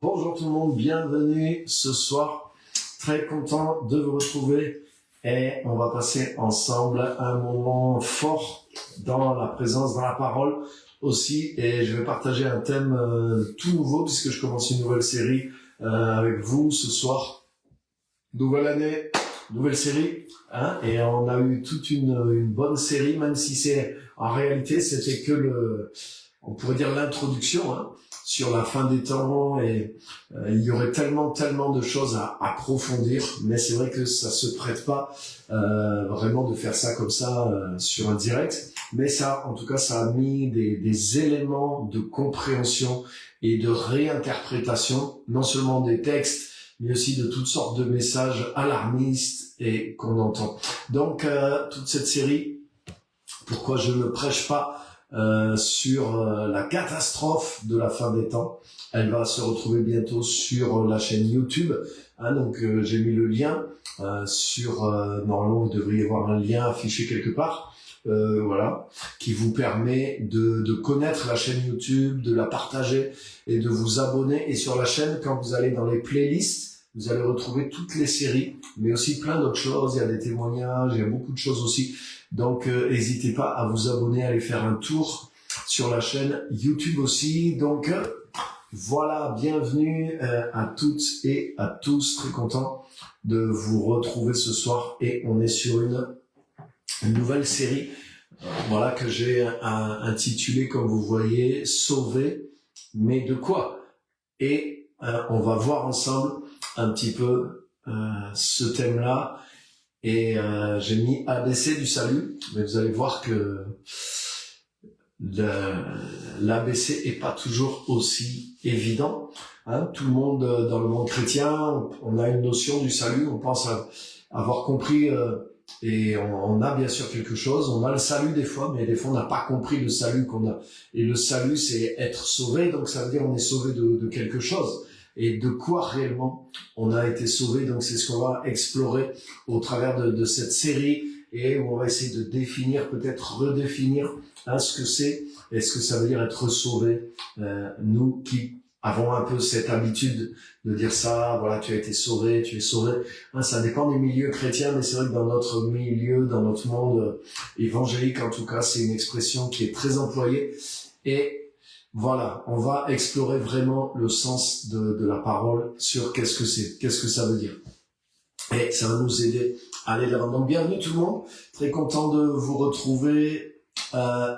Bonjour tout le monde, bienvenue ce soir. Très content de vous retrouver et on va passer ensemble un moment fort dans la présence, dans la parole aussi. Et je vais partager un thème tout nouveau puisque je commence une nouvelle série avec vous ce soir. Nouvelle année, nouvelle série. Et on a eu toute une bonne série, même si c'est en réalité c'était que on pourrait dire l'introduction sur la fin des temps et il y aurait tellement de choses à approfondir, mais c'est vrai que ça se prête pas vraiment de faire ça comme ça sur un direct. Mais ça, en tout cas, ça a mis des éléments de compréhension et de réinterprétation, non seulement des textes, mais aussi de toutes sortes de messages alarmistes et qu'on entend. Donc, toute cette série, pourquoi je ne prêche pas sur la catastrophe de la fin des temps. Elle va se retrouver bientôt sur la chaîne YouTube. Donc j'ai mis le lien normalement vous devriez voir un lien affiché quelque part. Voilà, qui vous permet de connaître la chaîne YouTube, de la partager et de vous abonner. Et sur la chaîne, quand vous allez dans les playlists, vous allez retrouver toutes les séries, mais aussi plein d'autres choses. Il y a des témoignages, il y a beaucoup de choses aussi. Donc, n'hésitez pas à vous abonner, à aller faire un tour sur la chaîne YouTube aussi. Donc, voilà, bienvenue à toutes et à tous. Très content de vous retrouver ce soir. Et on est sur une nouvelle série voilà, que j'ai intitulée, comme vous voyez, Sauver, mais de quoi? Et on va voir ensemble un petit peu ce thème-là. Et j'ai mis ABC du salut, mais vous allez voir que l'ABC est pas toujours aussi évident. Tout le monde dans le monde chrétien, on a une notion du salut, on pense avoir compris et on a bien sûr quelque chose. On a le salut des fois, mais des fois on n'a pas compris le salut qu'on a. Et le salut, c'est être sauvé, donc ça veut dire on est sauvé de quelque chose. Et de quoi réellement on a été sauvé. Donc c'est ce qu'on va explorer au travers de cette série et où on va essayer de définir, peut-être redéfinir ce que c'est et ce que ça veut dire être sauvé. Nous qui avons un peu cette habitude de dire ça, voilà, tu as été sauvé, tu es sauvé. Ça dépend des milieux chrétiens, mais c'est vrai que dans notre milieu, dans notre monde évangélique en tout cas, c'est une expression qui est très employée. Et voilà, on va explorer vraiment le sens de la parole sur qu'est-ce que c'est, qu'est-ce que ça veut dire. Et ça va nous aider à aller là-bas. Donc bienvenue tout le monde, très content de vous retrouver.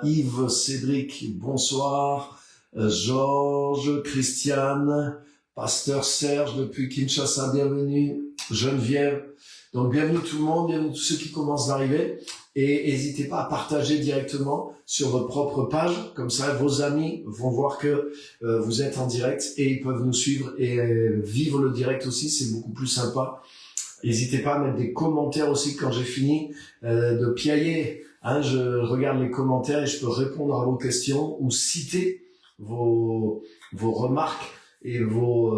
Yves, Cédric, bonsoir. Georges, Christiane, Pasteur Serge depuis Kinshasa, bienvenue. Geneviève. Donc bienvenue tout le monde, bienvenue tous ceux qui commencent d'arriver. Et n'hésitez pas à partager directement sur votre propre page, comme ça vos amis vont voir que vous êtes en direct et ils peuvent nous suivre et vivre le direct aussi, c'est beaucoup plus sympa. N'hésitez pas à mettre des commentaires aussi quand j'ai fini de piailler. Je regarde les commentaires et je peux répondre à vos questions ou citer vos remarques et vos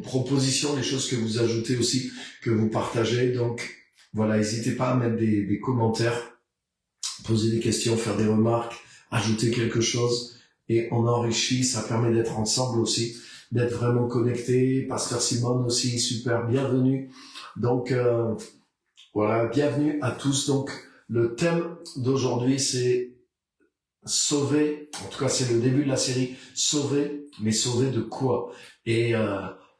propositions, les choses que vous ajoutez aussi, que vous partagez. Donc voilà, n'hésitez pas à mettre des commentaires, poser des questions, faire des remarques, ajouter quelque chose et on enrichit, ça permet d'être ensemble aussi, d'être vraiment connectés. Pasteur Simone aussi, super, bienvenue. Donc voilà, bienvenue à tous. Donc le thème d'aujourd'hui c'est sauver, en tout cas c'est le début de la série, sauver, mais sauver de quoi? Et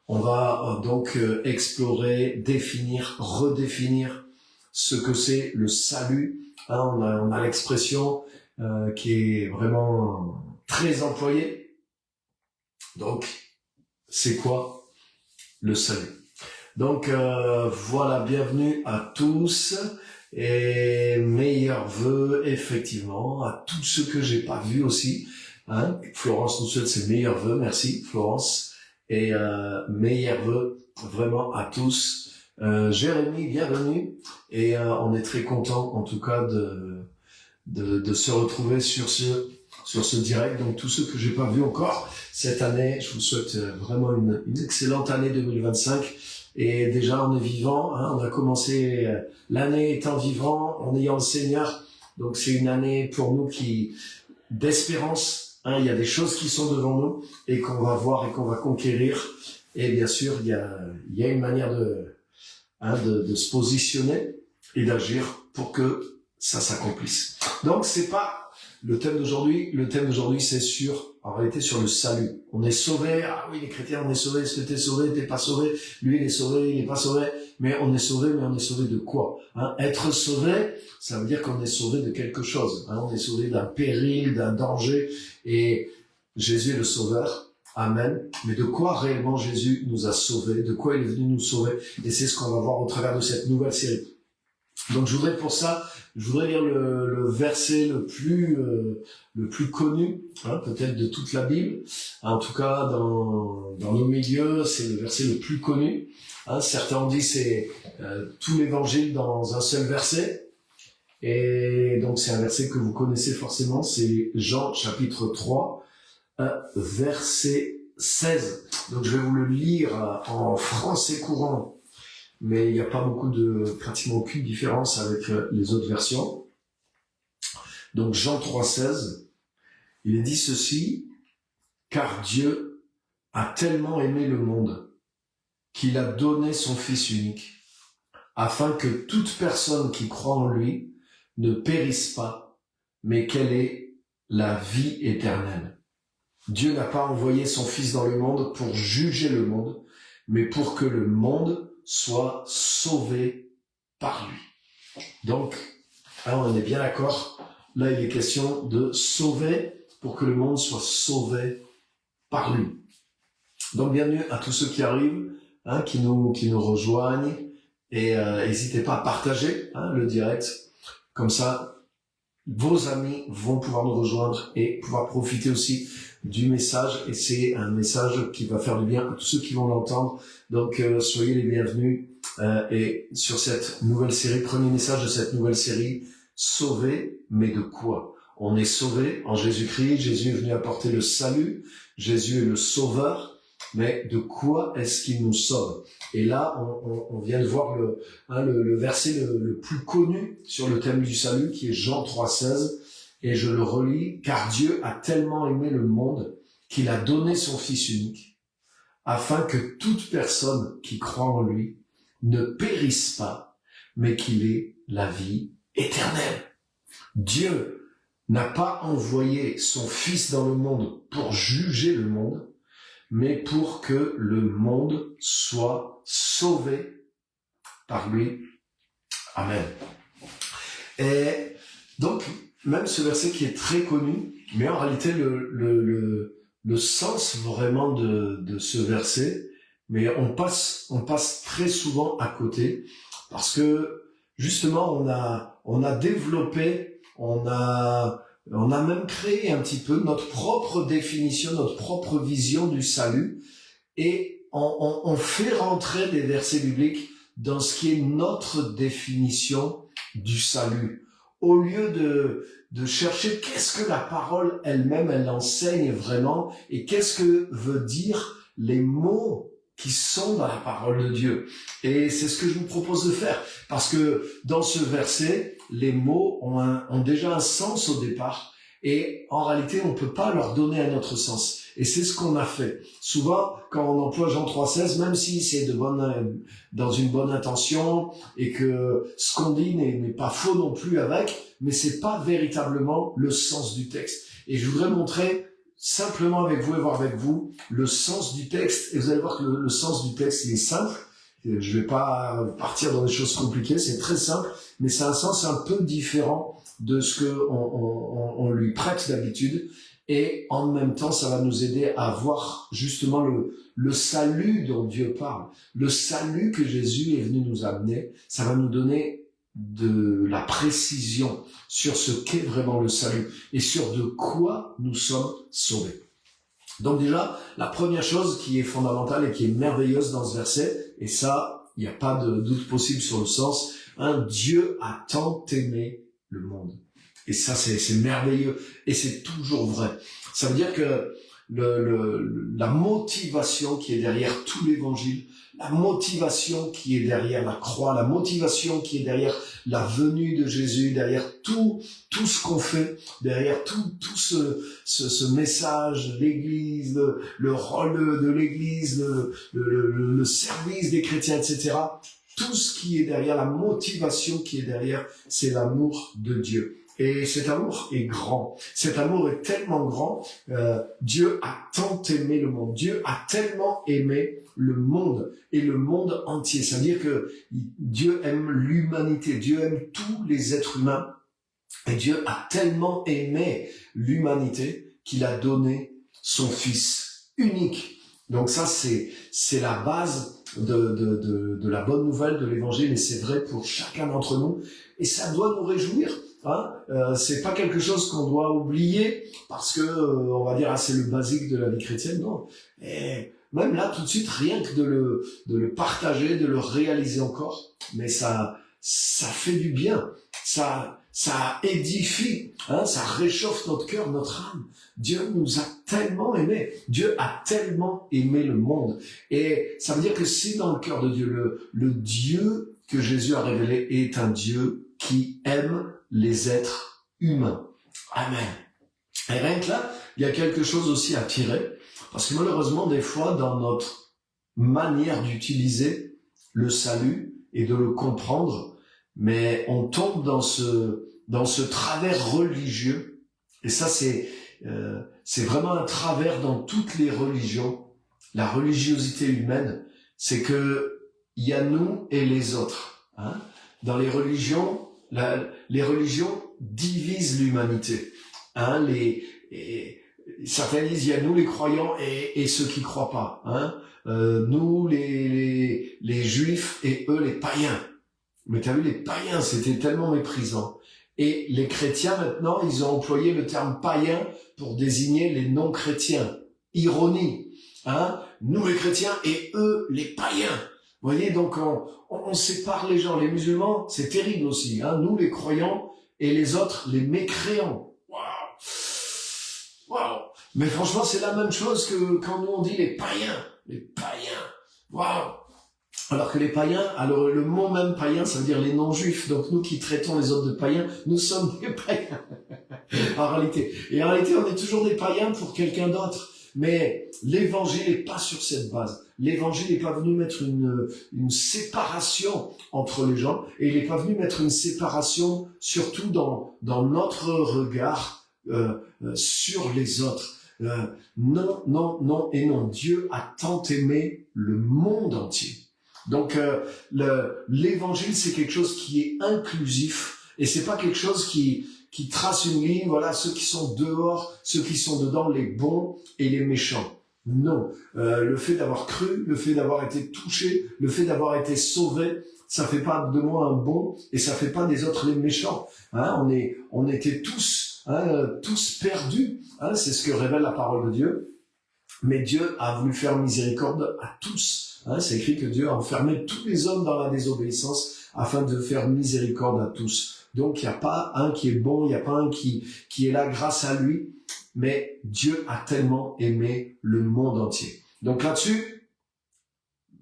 on va donc explorer, définir, redéfinir ce que c'est le salut. On a l'expression qui est vraiment très employée. Donc, c'est quoi le salut? Donc, voilà, bienvenue à tous et meilleurs vœux, effectivement, à tous ceux que j'ai pas vus aussi. Florence nous souhaite ses meilleurs vœux, merci Florence. Et meilleurs vœux vraiment à tous. Jérémy, bienvenue. Et on est très content en tout cas de se retrouver sur ce direct. Donc tous ceux que j'ai pas vus encore cette année, je vous souhaite vraiment une excellente année 2025. Et déjà on est vivant, on a commencé l'année étant vivant, en ayant le Seigneur. Donc c'est une année pour nous d'espérance, il y a des choses qui sont devant nous et qu'on va voir et qu'on va conquérir. Et bien sûr, il y a une manière de se positionner et d'agir pour que ça s'accomplisse. Donc, c'est pas le thème d'aujourd'hui. Le thème d'aujourd'hui, c'est en réalité, sur le salut. On est sauvé. Ah oui, les chrétiens, on est sauvés. Est-ce que t'es sauvé? T'es pas sauvé? Lui, il est sauvé. Il est pas sauvé. Mais on est sauvé de quoi? Être sauvé, ça veut dire qu'on est sauvé de quelque chose. On est sauvé d'un péril, d'un danger. Et Jésus est le sauveur. Amen. Mais de quoi réellement Jésus nous a sauvés? De quoi il est venu nous sauver? Et c'est ce qu'on va voir au travers de cette nouvelle série. Donc je voudrais lire le verset le plus connu, peut-être de toute la Bible. En tout cas, dans nos milieux, c'est le verset le plus connu. Certains ont dit c'est tout l'évangile dans un seul verset. Et donc c'est un verset que vous connaissez forcément, c'est Jean chapitre 3, verset 16. Donc je vais vous le lire en français courant, mais il n'y a pas pratiquement aucune différence avec les autres versions. Donc Jean 3, 16, il est dit ceci: car Dieu a tellement aimé le monde qu'il a donné son Fils unique, afin que toute personne qui croit en lui ne périsse pas, mais qu'elle ait la vie éternelle. Dieu n'a pas envoyé son Fils dans le monde pour juger le monde, mais pour que le monde soit sauvé par lui. Donc, on est bien d'accord. Là, il est question de sauver pour que le monde soit sauvé par lui. Donc, bienvenue à tous ceux qui arrivent, qui nous rejoignent. Et n'hésitez pas à partager le direct. Comme ça, vos amis vont pouvoir nous rejoindre et pouvoir profiter aussi du message. Et c'est un message qui va faire du bien à tous ceux qui vont l'entendre. Donc, soyez les bienvenus. Et sur cette nouvelle série, premier message de cette nouvelle série, sauvé, mais de quoi? On est sauvé en Jésus-Christ. Jésus est venu apporter le salut. Jésus est le sauveur. Mais de quoi est-ce qu'il nous sauve? Et là, on vient de voir le verset le plus connu sur le thème du salut, qui est Jean 3,16, et je le relis: car Dieu a tellement aimé le monde qu'il a donné son Fils unique, afin que toute personne qui croit en lui ne périsse pas, mais qu'il ait la vie éternelle. Dieu n'a pas envoyé son Fils dans le monde pour juger le monde, mais pour que le monde soit sauvé par lui. Amen. Et donc, même ce verset qui est très connu, mais en réalité, le sens vraiment de ce verset, mais on passe très souvent à côté, parce que, justement, on a développé, on a même créé un petit peu notre propre définition, notre propre vision du salut, et on fait rentrer des versets bibliques dans ce qui est notre définition du salut. Au lieu de chercher qu'est-ce que la parole elle-même, elle enseigne vraiment, et qu'est-ce que veut dire les mots qui sont dans la parole de Dieu. Et c'est ce que je vous propose de faire, parce que dans ce verset, les mots ont déjà un sens au départ, et en réalité, on ne peut pas leur donner un autre sens. Et c'est ce qu'on a fait. Souvent, quand on emploie Jean 3,16, même si c'est dans une bonne intention, et que ce qu'on dit n'est pas faux non plus avec, mais c'est pas véritablement le sens du texte. Et je voudrais montrer simplement avec vous et voir avec vous le sens du texte, et vous allez voir que le sens du texte, il est simple. Je vais pas partir dans des choses compliquées, c'est très simple, mais c'est un sens un peu différent de ce que on lui prête d'habitude, et en même temps, ça va nous aider à voir justement le salut dont Dieu parle, le salut que Jésus est venu nous amener. Ça va nous donner de la précision sur ce qu'est vraiment le salut et sur de quoi nous sommes sauvés. Donc déjà, la première chose qui est fondamentale et qui est merveilleuse dans ce verset, et ça, il n'y a pas de doute possible sur le sens, Dieu a tant aimé le monde. Et ça, c'est merveilleux, et c'est toujours vrai. Ça veut dire que la motivation qui est derrière tout l'évangile, la motivation qui est derrière la croix, la motivation qui est derrière la venue de Jésus, derrière tout ce qu'on fait, derrière tout ce message, l'Église, le rôle de l'Église, le service des chrétiens, etc. Tout ce qui est derrière, la motivation qui est derrière, c'est l'amour de Dieu. Et cet amour est grand. Cet amour est tellement grand. Dieu a tant aimé le monde. Dieu a tellement aimé le monde et le monde entier. Ça veut dire que Dieu aime l'humanité. Dieu aime tous les êtres humains. Et Dieu a tellement aimé l'humanité qu'il a donné son Fils unique. Donc ça, c'est la base de la bonne nouvelle de l'Évangile, et c'est vrai pour chacun d'entre nous. Et ça doit nous réjouir. C'est pas quelque chose qu'on doit oublier parce que on va dire c'est le basique de la vie chrétienne, non. Et même là tout de suite, rien que de le partager, de le réaliser encore, mais ça fait du bien, ça édifie, ça réchauffe notre cœur, notre âme. Dieu nous a tellement aimés, Dieu a tellement aimé le monde, et ça veut dire que c'est dans le cœur de Dieu, le Dieu que Jésus a révélé est un Dieu qui aime les êtres humains. Amen. Et rien que là, il y a quelque chose aussi à tirer, parce que malheureusement, des fois, dans notre manière d'utiliser le salut et de le comprendre, mais on tombe dans ce travers religieux, et ça c'est vraiment un travers dans toutes les religions, la religiosité humaine, c'est que il y a nous et les autres. Dans les religions, les religions divisent l'humanité. Certains disent il y a nous les croyants et ceux qui croient pas. Nous les juifs et eux les païens. Mais t'as vu, les païens, c'était tellement méprisant. Et les chrétiens maintenant, ils ont employé le terme païen pour désigner les non-chrétiens. Ironie. Nous les chrétiens et eux les païens. Vous voyez, donc on sépare les gens. Les musulmans, c'est terrible aussi. Nous, les croyants, et les autres, les mécréants. Waouh. Mais franchement, c'est la même chose que quand nous on dit les païens. Les païens. Waouh. Alors que les païens, alors le mot même païen, ça veut dire les non-juifs. Donc nous qui traitons les autres de païens, nous sommes des païens. En réalité. Et en réalité, on est toujours des païens pour quelqu'un d'autre. Mais l'évangile n'est pas sur cette base. L'évangile n'est pas venu mettre une séparation entre les gens, et il n'est pas venu mettre une séparation surtout dans notre regard sur les autres. Non et non. Dieu a tant aimé le monde entier. Donc l'évangile, c'est quelque chose qui est inclusif, et c'est pas quelque chose qui trace une ligne, voilà, ceux qui sont dehors, ceux qui sont dedans, les bons et les méchants. Non, le fait d'avoir cru, le fait d'avoir été touché, le fait d'avoir été sauvé, ça fait pas de moi un bon, et ça fait pas des autres les méchants. On était tous perdus. C'est ce que révèle la parole de Dieu. Mais Dieu a voulu faire miséricorde à tous. C'est écrit que Dieu a enfermé tous les hommes dans la désobéissance afin de faire miséricorde à tous. Donc il n'y a pas un qui est bon, il n'y a pas un qui est là grâce à lui, mais Dieu a tellement aimé le monde entier. Donc là-dessus,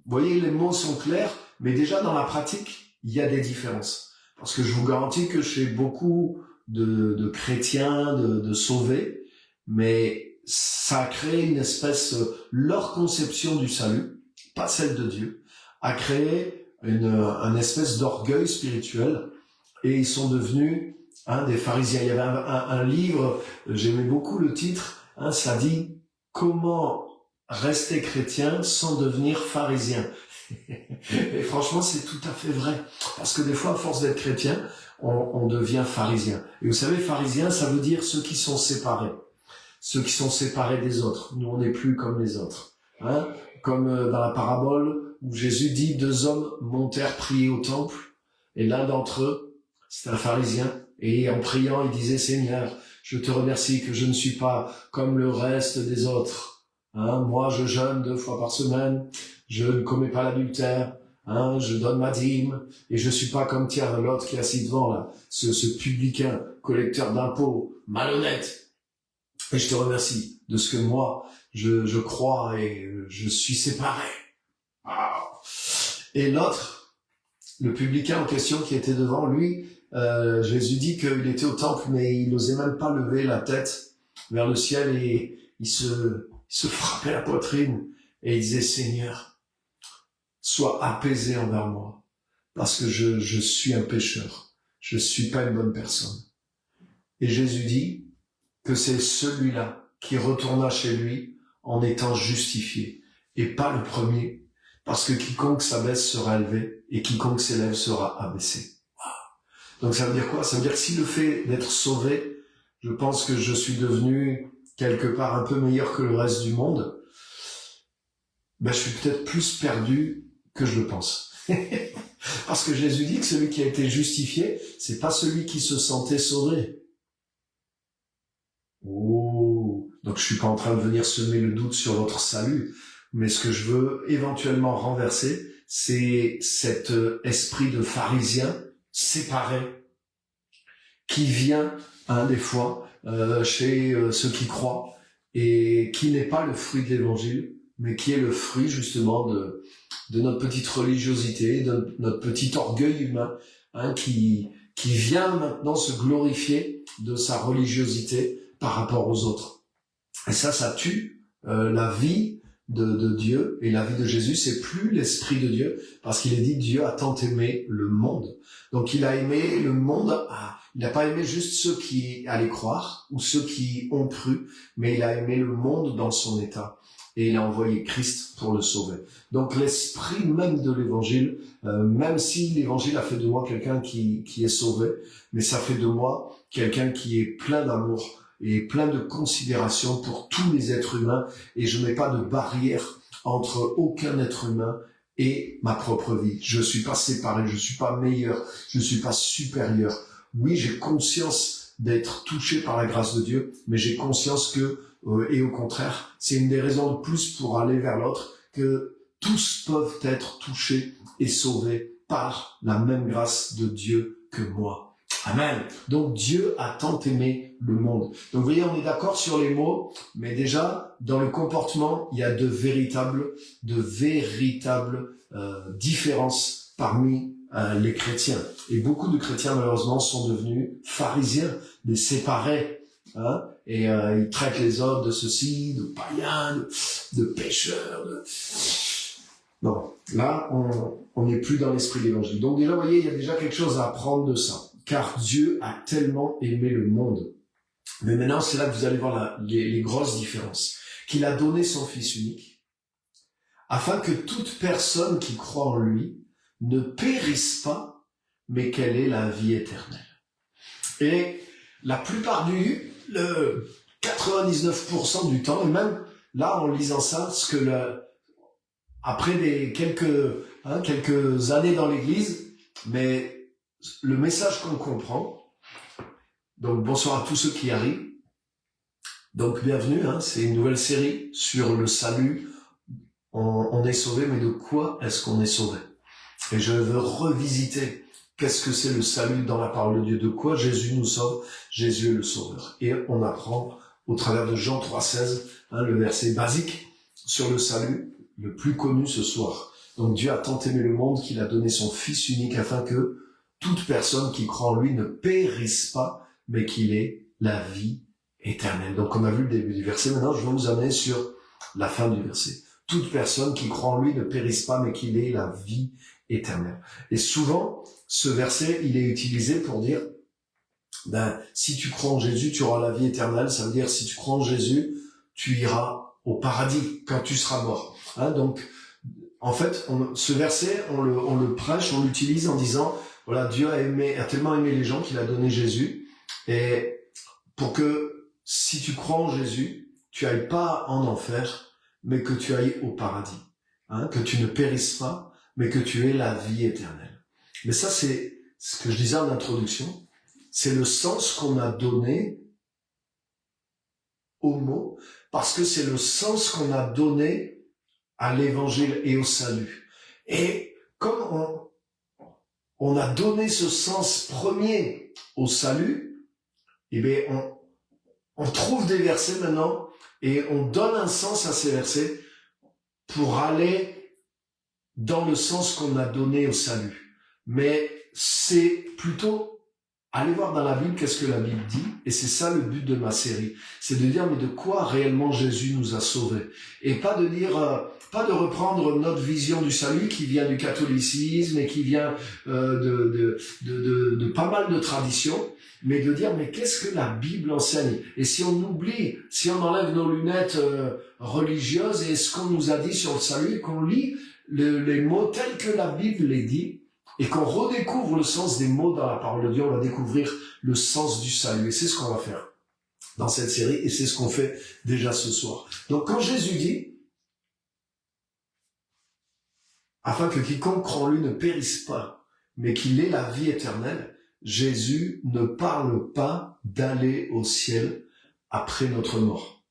vous voyez, les mots sont clairs, mais déjà dans la pratique, il y a des différences. Parce que je vous garantis que chez beaucoup de chrétiens, de sauvés, mais ça a créé une espèce, leur conception du salut, pas celle de Dieu, a créé une espèce d'orgueil spirituel, et ils sont devenus des pharisiens. Il y avait un livre, j'aimais beaucoup le titre, ça dit « Comment rester chrétien sans devenir pharisien ?» Et franchement, c'est tout à fait vrai, parce que des fois, à force d'être chrétien, on devient pharisien. Et vous savez, pharisien, ça veut dire ceux qui sont séparés des autres. Nous, on n'est plus comme les autres. Comme dans la parabole où Jésus dit 2 hommes montèrent prier au temple, et l'un d'entre eux, c'est un pharisien, et en priant, il disait « Seigneur, je te remercie que je ne suis pas comme le reste des autres. Moi, je jeûne 2 fois par semaine, je ne commets pas l'adultère, je donne ma dîme, et je suis pas comme l'autre qui est assis devant là, ce publicain, collecteur d'impôts, malhonnête. » Et je te remercie de ce que moi, je crois et je suis séparé. Ah. Et l'autre, le publicain en question qui était devant lui, Jésus dit qu'il était au temple, mais il n'osait même pas lever la tête vers le ciel et il se frappait la poitrine et il disait, Seigneur, sois apaisé envers moi, parce que je suis un pécheur, je suis pas une bonne personne. Et Jésus dit que c'est celui-là qui retourna chez lui en étant justifié, et pas le premier, parce que quiconque s'abaisse sera élevé, et quiconque s'élève sera abaissé. Donc ça veut dire quoi? Ça veut dire que si le fait d'être sauvé, je pense que je suis devenu quelque part un peu meilleur que le reste du monde, je suis peut-être plus perdu que je le pense. Parce que Jésus dit que celui qui a été justifié, c'est pas celui qui se sentait sauvé. Oh, donc je suis pas en train de venir semer le doute sur votre salut, mais ce que je veux éventuellement renverser, c'est cet esprit de pharisien séparé qui vient des fois chez ceux qui croient et qui n'est pas le fruit de l'évangile, mais qui est le fruit justement de notre petite religiosité, de notre petit orgueil humain, qui vient maintenant se glorifier de sa religiosité par rapport aux autres. Et ça tue la vie de Dieu et la vie de Jésus. C'est plus l'Esprit de Dieu, parce qu'il est dit Dieu a tant aimé le monde. Donc il a aimé le monde. Il n'a pas aimé juste ceux qui allaient croire ou ceux qui ont cru, mais il a aimé le monde dans son état. Et il a envoyé Christ pour le sauver. Donc l'esprit même de l'évangile, même si l'évangile a fait de moi quelqu'un qui est sauvé, mais ça fait de moi quelqu'un qui est plein d'amour et plein de considération pour tous les êtres humains, et je mets pas de barrière entre aucun être humain et ma propre vie. Je suis pas séparé, je suis pas meilleur, je suis pas supérieur. Oui, j'ai conscience d'être touché par la grâce de Dieu, mais j'ai conscience que, et au contraire, c'est une des raisons de plus pour aller vers l'autre, que tous peuvent être touchés et sauvés par la même grâce de Dieu que moi. Amen. Donc Dieu a tant aimé le monde. Donc vous voyez, on est d'accord sur les mots, mais déjà, dans le comportement, il y a de véritables différences parmi les chrétiens. Et beaucoup de chrétiens, malheureusement, sont devenus pharisiens, des séparés. Et ils traitent les autres de ceci, de païens, de pécheurs. Non, là, on n'est plus dans l'esprit de l'évangile. Donc déjà, vous voyez, il y a déjà quelque chose à apprendre de ça. Car Dieu a tellement aimé le monde. Mais maintenant, c'est là que vous allez voir les grosses différences. Qu'il a donné son Fils unique, afin que toute personne qui croit en lui ne périsse pas, mais qu'elle ait la vie éternelle. Et la plupart le 99% du temps, et même là, en lisant ça, après quelques années dans l'église, mais le message qu'on comprend, donc bonsoir à tous ceux qui arrivent, donc bienvenue, c'est une nouvelle série sur le salut, on est sauvé, mais de quoi est-ce qu'on est sauvé? Et je veux revisiter qu'est-ce que c'est le salut dans la parole de Dieu, de quoi Jésus nous sauve, Jésus est le sauveur. Et on apprend au travers de Jean 3,16, le verset basique sur le salut, le plus connu ce soir. Donc Dieu a tant aimé le monde qu'il a donné son Fils unique afin que toute personne qui croit en lui ne périsse pas, mais qu'il ait la vie éternelle. Donc on a vu le début du verset, maintenant je vais vous amener sur la fin du verset. Toute personne qui croit en lui ne périsse pas, mais qu'il ait la vie éternelle. Et souvent, ce verset, il est utilisé pour dire, si tu crois en Jésus, tu auras la vie éternelle. Ça veut dire, si tu crois en Jésus, tu iras au paradis quand tu seras mort. Donc, en fait, ce verset, on le prêche, on l'utilise en disant, voilà, Dieu a tellement aimé les gens qu'il a donné Jésus, et pour que si tu crois en Jésus, tu ailles pas en enfer, mais que tu ailles au paradis, que tu ne périsses pas, mais que tu aies la vie éternelle. Mais ça, c'est ce que je disais en introduction, c'est le sens qu'on a donné au mot, parce que c'est le sens qu'on a donné à l'évangile et au salut. Et comme on a donné ce sens premier au salut, eh bien, on trouve des versets maintenant et on donne un sens à ces versets pour aller dans le sens qu'on a donné au salut. Mais c'est plutôt aller voir dans la Bible qu'est-ce que la Bible dit, et c'est ça le but de ma série. C'est de dire, mais de quoi réellement Jésus nous a sauvés. Et pas de dire, pas de reprendre notre vision du salut qui vient du catholicisme et qui vient de pas mal de traditions, mais de dire, mais qu'est-ce que la Bible enseigne? Et si on oublie, si on enlève nos lunettes religieuses et ce qu'on nous a dit sur le salut, et qu'on lit les mots tels que la Bible les dit, et qu'on redécouvre le sens des mots dans la parole de Dieu, on va découvrir le sens du salut. Et c'est ce qu'on va faire dans cette série, et c'est ce qu'on fait déjà ce soir. Donc quand Jésus dit, afin que quiconque croit en lui ne périsse pas, mais qu'il ait la vie éternelle, Jésus ne parle pas d'aller au ciel après notre mort.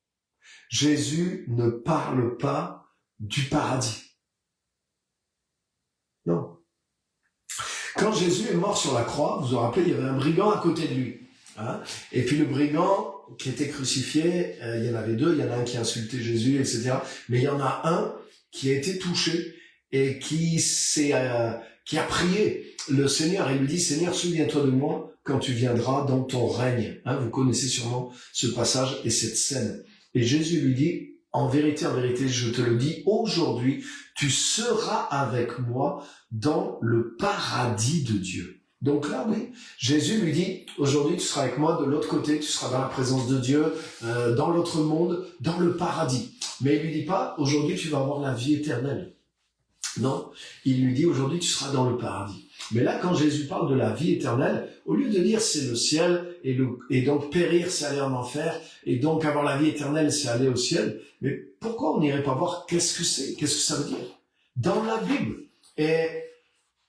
Jésus ne parle pas du paradis. Non. Quand Jésus est mort sur la croix, vous vous rappelez, il y avait un brigand à côté de lui. Hein, et puis le brigand qui était crucifié, il y en avait deux, il y en a un qui a insulté Jésus, etc. Mais il y en a un qui a été touché et qui a prié le Seigneur et lui dit, Seigneur, souviens-toi de moi quand tu viendras dans ton règne. Hein, vous connaissez sûrement ce passage et cette scène. Et Jésus lui dit, en vérité, je te le dis, aujourd'hui, tu seras avec moi dans le paradis de Dieu. Donc là, oui, Jésus lui dit, aujourd'hui, tu seras avec moi de l'autre côté, tu seras dans la présence de Dieu, dans l'autre monde, dans le paradis. Mais il lui dit pas, aujourd'hui, tu vas avoir la vie éternelle. Non, il lui dit, aujourd'hui, tu seras dans le paradis. Mais là, quand Jésus parle de la vie éternelle, au lieu de dire c'est le ciel, et donc périr, c'est aller en enfer, et donc avoir la vie éternelle, c'est aller au ciel, mais pourquoi on n'irait pas voir qu'est-ce que c'est, qu'est-ce que ça veut dire dans la Bible? Et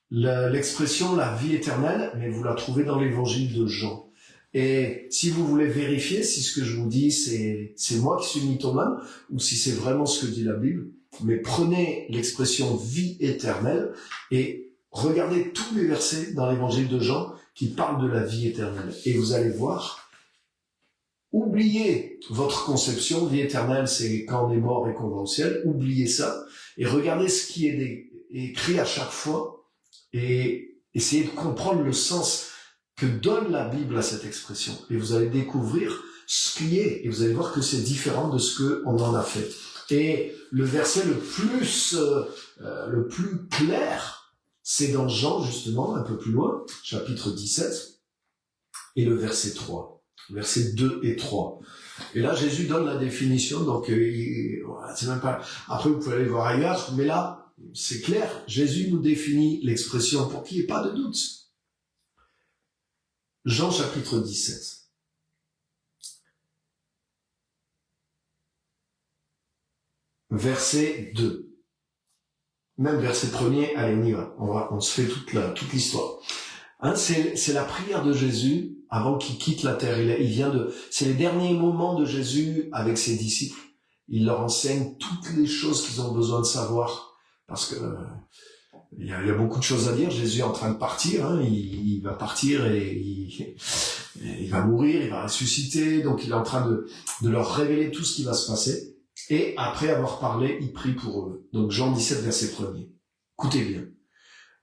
l'expression la vie éternelle, mais vous la trouvez dans l'évangile de Jean. Et si vous voulez vérifier si ce que je vous dis, c'est moi qui suis mythomane, ou si c'est vraiment ce que dit la Bible, mais prenez l'expression vie éternelle et regardez tous les versets dans l'évangile de Jean qui parlent de la vie éternelle. Et vous allez voir, oubliez votre conception, vie éternelle, c'est quand on est mort et qu'on va au ciel, oubliez ça, et regardez ce qui est écrit à chaque fois, et essayez de comprendre le sens que donne la Bible à cette expression. Et vous allez découvrir ce qui est, et vous allez voir que c'est différent de ce qu'on en a fait. Et le verset le plus clair, c'est dans Jean, justement, un peu plus loin, chapitre 17, et le verset 3. Versets 2 et 3. Et là, Jésus donne la définition, donc voilà, c'est même pas... Après, vous pouvez aller voir ailleurs, mais là, c'est clair, Jésus nous définit l'expression pour qu'il n'y ait pas de doute. Jean chapitre 17. Verset 2. Même verset 1er, allez, on y va. On se fait toute l'histoire. Hein, c'est la prière de Jésus avant qu'il quitte la terre. C'est les derniers moments de Jésus avec ses disciples. Il leur enseigne toutes les choses qu'ils ont besoin de savoir. Parce que il y a beaucoup de choses à dire. Jésus est en train de partir. Hein, il va partir et il va mourir, il va ressusciter. Donc il est en train de leur révéler tout ce qui va se passer. Et après avoir parlé, il prie pour eux. Donc Jean 17, verset 1er. Écoutez bien.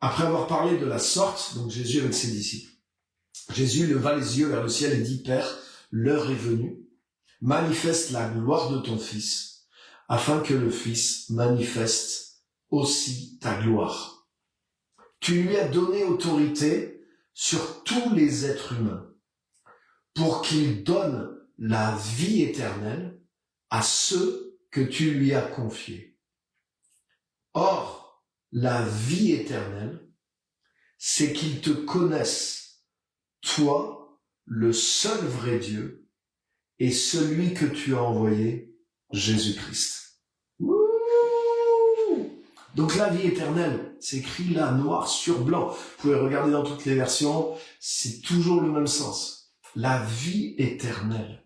Après avoir parlé de la sorte, donc Jésus avec ses disciples, Jésus leva les yeux vers le ciel et dit, Père, l'heure est venue, manifeste la gloire de ton Fils, afin que le Fils manifeste aussi ta gloire. Tu lui as donné autorité sur tous les êtres humains, pour qu'il donne la vie éternelle à ceux que tu lui as confiés. Or, la vie éternelle, c'est qu'ils te connaissent, toi, le seul vrai Dieu, et celui que tu as envoyé, Jésus-Christ. Donc la vie éternelle, c'est écrit là, noir sur blanc. Vous pouvez regarder dans toutes les versions, c'est toujours le même sens. La vie éternelle,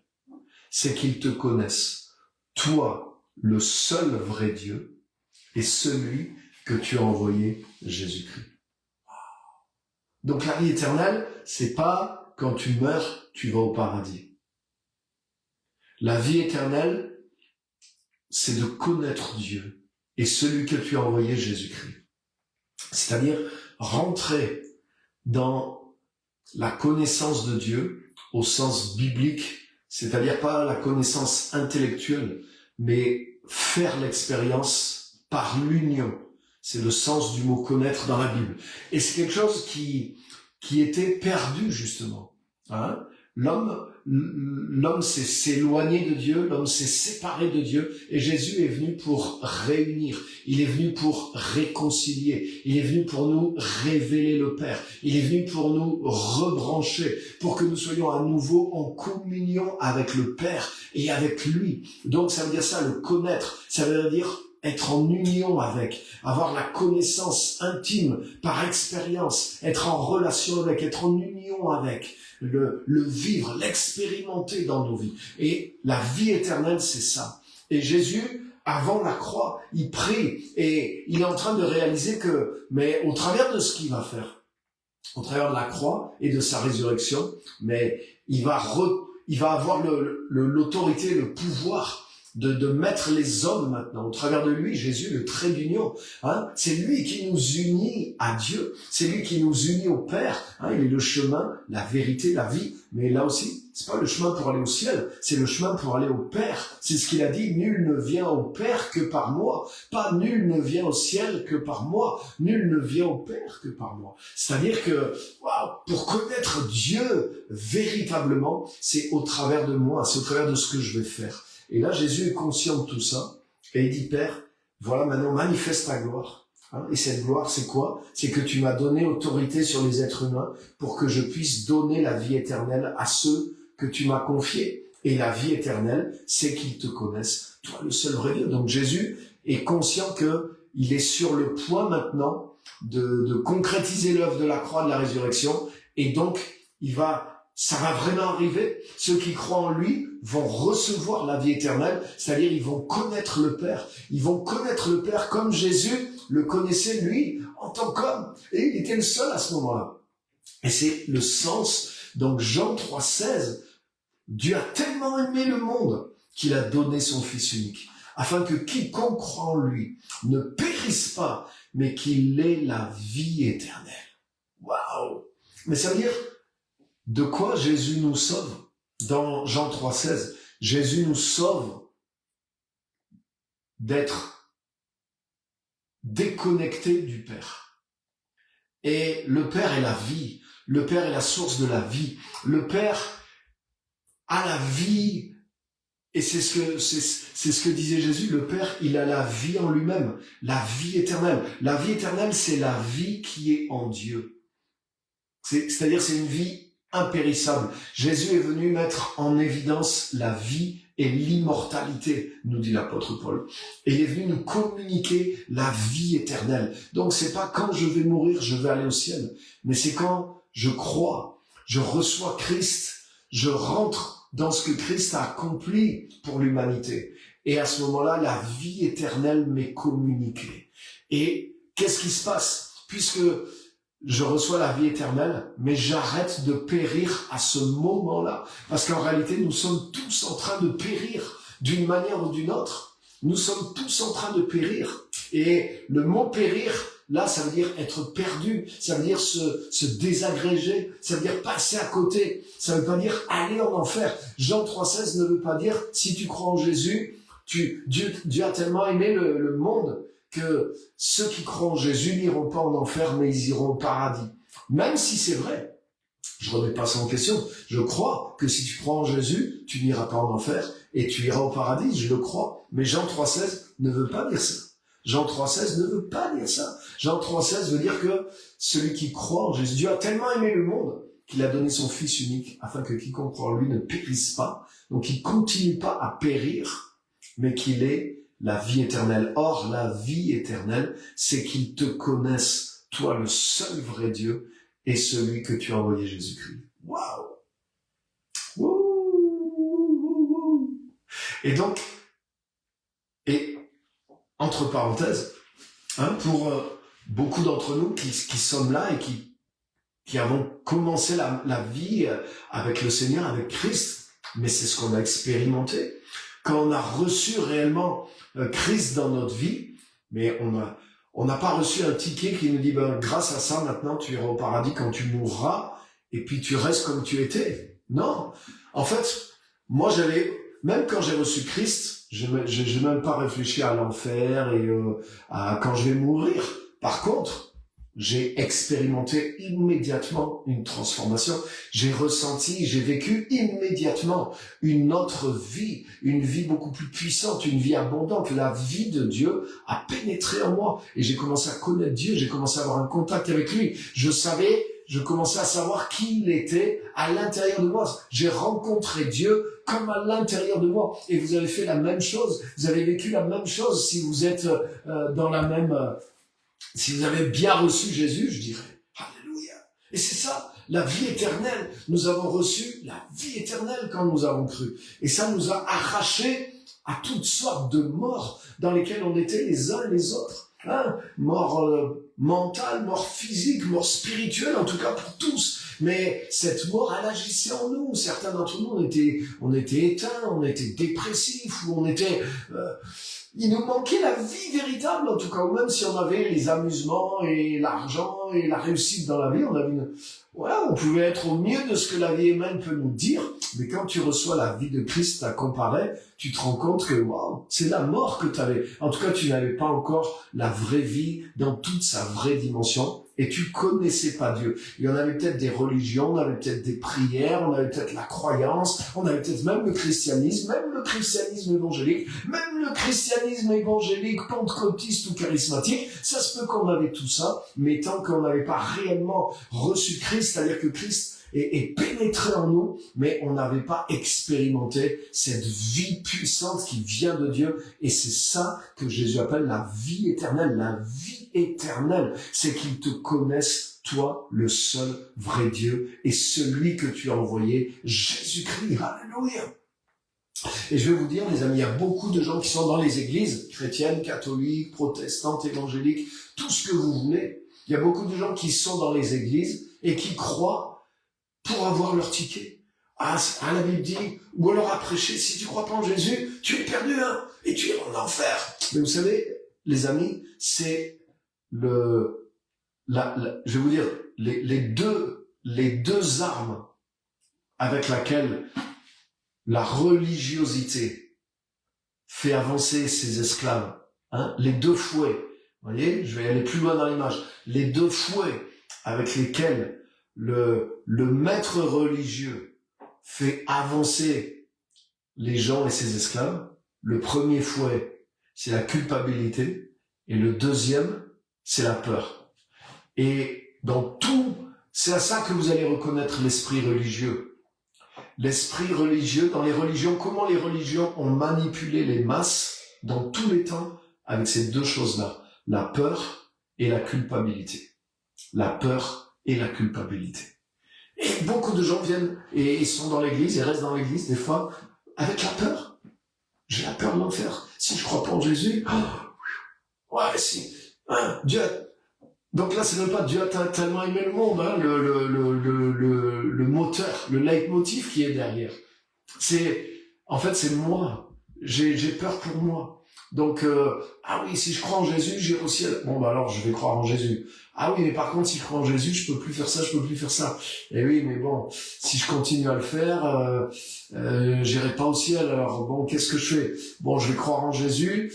c'est qu'ils te connaissent, toi, le seul vrai Dieu, et celui que tu as envoyé, Jésus-Christ. Donc la vie éternelle, c'est pas quand tu meurs, tu vas au paradis. La vie éternelle, c'est de connaître Dieu et celui que tu as envoyé, Jésus-Christ. C'est-à-dire rentrer dans la connaissance de Dieu au sens biblique, c'est-à-dire pas la connaissance intellectuelle, mais faire l'expérience par l'union. C'est le sens du mot connaître dans la Bible. Et c'est quelque chose qui était perdu, justement. Hein? L'homme s'est éloigné de Dieu, l'homme s'est séparé de Dieu, et Jésus est venu pour réunir, il est venu pour réconcilier, il est venu pour nous révéler le Père, il est venu pour nous rebrancher, pour que nous soyons à nouveau en communion avec le Père et avec lui. Donc ça veut dire ça, le connaître, ça veut dire être en union avec, avoir la connaissance intime par expérience, être en relation avec, être en union avec, le vivre, l'expérimenter dans nos vies. Et la vie éternelle, c'est ça. Et Jésus, avant la croix, il prie et il est en train de réaliser que, mais au travers de ce qu'il va faire, au travers de la croix et de sa résurrection, mais il va avoir l'autorité, le pouvoir de mettre les hommes maintenant, au travers de lui, Jésus, le trait d'union. Hein, c'est lui qui nous unit à Dieu, c'est lui qui nous unit au Père. Hein, il est le chemin, la vérité, la vie. Mais là aussi, c'est pas le chemin pour aller au ciel, c'est le chemin pour aller au Père. C'est ce qu'il a dit, nul ne vient au Père que par moi. Pas nul ne vient au ciel que par moi. Nul ne vient au Père que par moi. C'est-à-dire que, pour connaître Dieu véritablement, c'est au travers de moi, c'est au travers de ce que je vais faire. Et là, Jésus est conscient de tout ça, et il dit, Père, voilà, maintenant, manifeste ta gloire. Hein, et cette gloire, c'est quoi? C'est que tu m'as donné autorité sur les êtres humains pour que je puisse donner la vie éternelle à ceux que tu m'as confiés. Et la vie éternelle, c'est qu'ils te connaissent, toi, le seul vrai Dieu. Donc Jésus est conscient qu'il est sur le point maintenant de concrétiser l'œuvre de la croix, de la résurrection, et donc, ça va vraiment arriver. Ceux qui croient en lui vont recevoir la vie éternelle, c'est-à-dire ils vont connaître le Père. Ils vont connaître le Père comme Jésus le connaissait lui en tant qu'homme. Et il était le seul à ce moment-là. Et c'est le sens. Donc Jean 3,16, Dieu a tellement aimé le monde qu'il a donné son Fils unique, afin que quiconque croit en lui ne périsse pas, mais qu'il ait la vie éternelle. Waouh! Mais ça veut dire, de quoi Jésus nous sauve? Dans Jean 3,16, Jésus nous sauve d'être déconnectés du Père. Et le Père est la vie. Le Père est la source de la vie. Le Père a la vie. Et c'est ce que disait Jésus. Le Père, il a la vie en lui-même. La vie éternelle. La vie éternelle, c'est la vie qui est en Dieu. C'est-à-dire, c'est une vie impérissable. Jésus est venu mettre en évidence la vie et l'immortalité, nous dit l'apôtre Paul. Et il est venu nous communiquer la vie éternelle. Donc c'est pas quand je vais mourir, je vais aller au ciel, mais c'est quand je crois, je reçois Christ, je rentre dans ce que Christ a accompli pour l'humanité. Et à ce moment-là, la vie éternelle m'est communiquée. Et qu'est-ce qui se passe? Puisque je reçois la vie éternelle, mais j'arrête de périr à ce moment-là. Parce qu'en réalité, nous sommes tous en train de périr d'une manière ou d'une autre. Nous sommes tous en train de périr. Et le mot périr, là, ça veut dire être perdu. Ça veut dire se désagréger. Ça veut dire passer à côté. Ça veut pas dire aller en enfer. Jean 3,16 ne veut pas dire, si tu crois en Jésus, Dieu a tellement aimé le monde que ceux qui croient en Jésus n'iront pas en enfer, mais ils iront au paradis. Même si c'est vrai, je remets pas ça en question. Je crois que si tu crois en Jésus, tu n'iras pas en enfer et tu iras au paradis, je le crois. Mais Jean 3,16 ne veut pas dire ça. Jean 3,16 ne veut pas dire ça. Jean 3,16 veut dire que celui qui croit en Jésus, Dieu a tellement aimé le monde qu'il a donné son Fils unique afin que quiconque croit en lui ne périsse pas, donc qu'il continue pas à périr, mais qu'il ait la vie éternelle. Or, la vie éternelle, c'est qu'ils te connaissent, toi, le seul vrai Dieu, et celui que tu as envoyé, Jésus-Christ. Waouh! Et donc, entre parenthèses, pour beaucoup d'entre nous qui sommes là et qui avons commencé la vie avec le Seigneur, avec Christ, mais c'est ce qu'on a expérimenté. Quand on a reçu réellement Christ dans notre vie, mais on n'a pas reçu un ticket qui nous dit, grâce à ça, maintenant, tu iras au paradis quand tu mourras, et puis tu restes comme tu étais. Non. En fait, moi, même quand j'ai reçu Christ, j'ai même pas réfléchi à l'enfer et à quand je vais mourir. Par contre, j'ai expérimenté immédiatement une transformation. J'ai ressenti, j'ai vécu immédiatement une autre vie, une vie beaucoup plus puissante, une vie abondante. La vie de Dieu a pénétré en moi et j'ai commencé à connaître Dieu, j'ai commencé à avoir un contact avec lui. Je commençais à savoir qui il était à l'intérieur de moi. J'ai rencontré Dieu comme à l'intérieur de moi. Et vous avez fait la même chose, vous avez vécu la même chose si vous êtes dans la même... si vous avez bien reçu Jésus, je dirais, alléluia. Et c'est ça, la vie éternelle. Nous avons reçu la vie éternelle quand nous avons cru. Et ça nous a arrachés à toutes sortes de morts dans lesquelles on était les uns les autres. Mort mentale, mort physique, mort spirituelle, en tout cas pour tous. Mais cette mort, elle agissait en nous. Certains d'entre nous, on était éteints, on était dépressifs, ou on était... il nous manquait la vie véritable, en tout cas. Même si on avait les amusements et l'argent et la réussite dans la vie, on pouvait être au mieux de ce que la vie humaine peut nous dire. Mais quand tu reçois la vie de Christ à comparer, tu te rends compte que, waouh, c'est la mort que tu avais. En tout cas, tu n'avais pas encore la vraie vie dans toute sa vraie dimension. Et tu connaissais pas Dieu. Il y en avait peut-être des religions, on avait peut-être des prières, on avait peut-être la croyance, on avait peut-être même le christianisme évangélique, même le christianisme évangélique, pentecôtiste ou charismatique. Ça se peut qu'on avait tout ça, mais tant qu'on n'avait pas réellement reçu Christ, c'est-à-dire que Christ est pénétré en nous, mais on n'avait pas expérimenté cette vie puissante qui vient de Dieu. Et c'est ça que Jésus appelle la vie éternelle. La vie éternelle, c'est qu'ils te connaissent, toi, le seul vrai Dieu, et celui que tu as envoyé, Jésus-Christ. Alléluia. Et je vais vous dire, les amis, il y a beaucoup de gens qui sont dans les églises chrétiennes, catholiques, protestantes, évangéliques, tout ce que vous voulez. Il y a beaucoup de gens qui sont dans les églises et qui croient pour avoir leur ticket. La Bible dit, ou alors à prêcher, si tu crois pas en Jésus, tu es perdu, et tu es en enfer. Mais vous savez, les amis, c'est je vais vous dire, les deux armes avec laquelle la religiosité fait avancer ses esclaves, les deux fouets, vous voyez, je vais aller plus loin dans l'image, les deux fouets avec lesquels le maître religieux fait avancer les gens et ses esclaves. Le premier fouet, c'est la culpabilité, et le deuxième, c'est la peur. Et dans tout, c'est à ça que vous allez reconnaître l'esprit religieux. L'esprit religieux, dans les religions, comment les religions ont manipulé les masses dans tous les temps avec ces deux choses-là, la peur et la culpabilité. La peur et la culpabilité. Et beaucoup de gens viennent et ils sont dans l'église, ils restent dans l'église des fois avec la peur. J'ai la peur de l'enfer. Si je crois pas en Jésus, Dieu a... Donc là, c'est même pas Dieu a tellement aimé le monde, le moteur, le leitmotiv qui est derrière. En fait, c'est moi. J'ai peur pour moi. Donc, si je crois en Jésus, j'irai au ciel. Alors, je vais croire en Jésus. Mais par contre, si je crois en Jésus, je peux plus faire ça. Et oui, mais bon, si je continue à le faire, j'irai pas au ciel. Alors, qu'est-ce que je fais? Je vais croire en Jésus,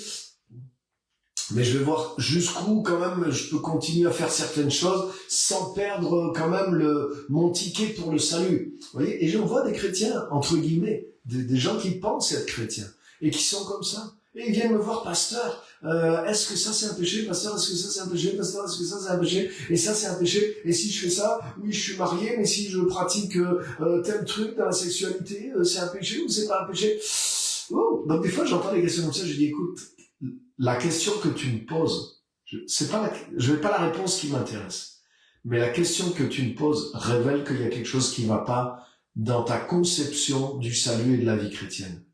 mais je vais voir jusqu'où, quand même, je peux continuer à faire certaines choses sans perdre, quand même, mon ticket pour le salut. Vous voyez? Et j'en vois des chrétiens, entre guillemets, des gens qui pensent être chrétiens, et qui sont comme ça. Et ils viennent me voir, pasteur, est-ce que ça c'est un péché, pasteur, est-ce que ça c'est un péché, pasteur, est-ce que ça c'est un péché, et ça c'est un péché, et si je fais ça, oui je suis marié, mais si je pratique tel truc dans la sexualité, c'est un péché ou c'est pas un péché? Donc des fois j'entends des questions comme ça, je dis écoute, la question que tu me poses, je n'ai pas la réponse qui m'intéresse, mais la question que tu me poses révèle qu'il y a quelque chose qui ne va pas dans ta conception du salut et de la vie chrétienne.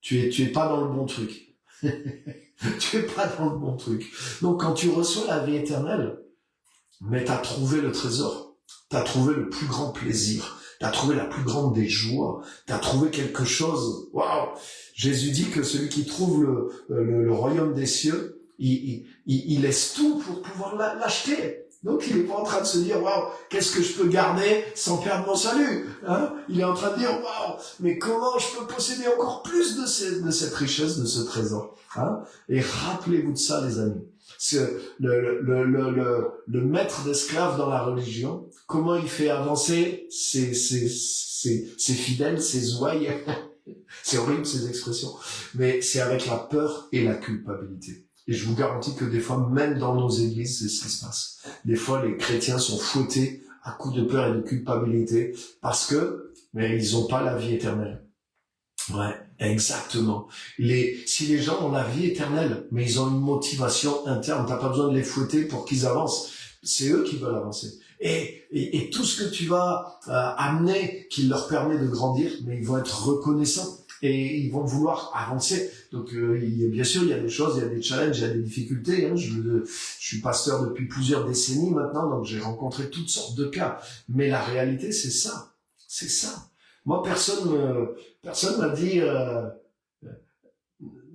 Tu es pas dans le bon truc. Tu es pas dans le bon truc. Donc quand tu reçois la vie éternelle, mais t'as trouvé le trésor, t'as trouvé le plus grand plaisir, t'as trouvé la plus grande des joies, t'as trouvé quelque chose. Waouh! Jésus dit que celui qui trouve le royaume des cieux, il laisse tout pour pouvoir l'acheter. Donc il est pas en train de se dire waouh, qu'est-ce que je peux garder sans perdre mon salut, hein? Il est en train de dire waouh, mais comment je peux posséder encore plus de cette richesse, de ce trésor, hein? Et rappelez-vous de ça, les amis. Le maître d'esclaves dans la religion, comment il fait avancer ses fidèles, ses ouailles. C'est horrible ces expressions, mais c'est avec la peur et la culpabilité. Et je vous garantis que des fois, même dans nos églises, c'est ce qui se passe. Des fois, les chrétiens sont fouettés à coups de peur et de culpabilité parce que, mais ils n'ont pas la vie éternelle. Ouais, exactement. Si les gens ont la vie éternelle, mais ils ont une motivation interne, t'as pas besoin de les fouetter pour qu'ils avancent. C'est eux qui veulent avancer. Et tout ce que tu vas amener qui leur permet de grandir, mais ils vont être reconnaissants et ils vont vouloir avancer. Donc bien sûr, il y a des choses, il y a des challenges, il y a des difficultés. Hein. Je suis pasteur depuis plusieurs décennies maintenant, donc j'ai rencontré toutes sortes de cas. Mais la réalité, c'est ça. C'est ça. Moi, personne m'a dit...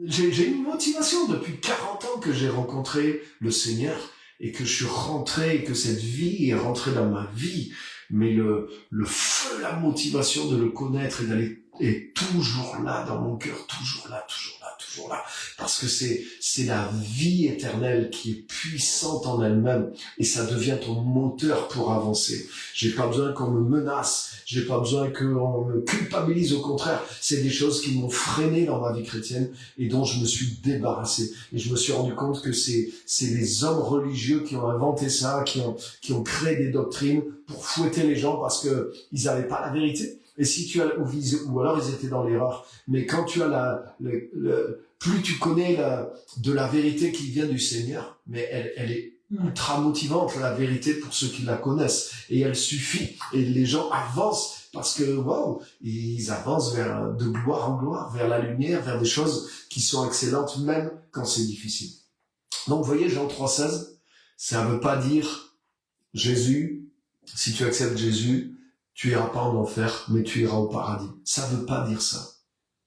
j'ai une motivation depuis 40 ans que j'ai rencontré le Seigneur et que je suis rentré, et que cette vie est rentrée dans ma vie. Mais le feu, la motivation de le connaître et d'aller est toujours là dans mon cœur, toujours là, toujours là, toujours là. Parce que c'est la vie éternelle qui est puissante en elle-même et ça devient ton moteur pour avancer. J'ai pas besoin qu'on me menace, j'ai pas besoin qu'on me culpabilise, au contraire. C'est des choses qui m'ont freiné dans ma vie chrétienne et dont je me suis débarrassé. Et je me suis rendu compte que c'est les hommes religieux qui ont inventé ça, qui ont créé des doctrines pour fouetter les gens parce que ils avaient pas la vérité. Et si tu as, ou alors ils étaient dans l'erreur. Mais quand tu as plus tu connais de la vérité qui vient du Seigneur, mais elle est ultra motivante, la vérité pour ceux qui la connaissent. Et elle suffit. Et les gens avancent parce que, waouh, ils avancent de gloire en gloire, vers la lumière, vers des choses qui sont excellentes, même quand c'est difficile. Donc, vous voyez, Jean 3,16, ça veut pas dire Jésus, si tu acceptes Jésus, tu iras pas en enfer, mais tu iras au paradis. Ça veut pas dire ça.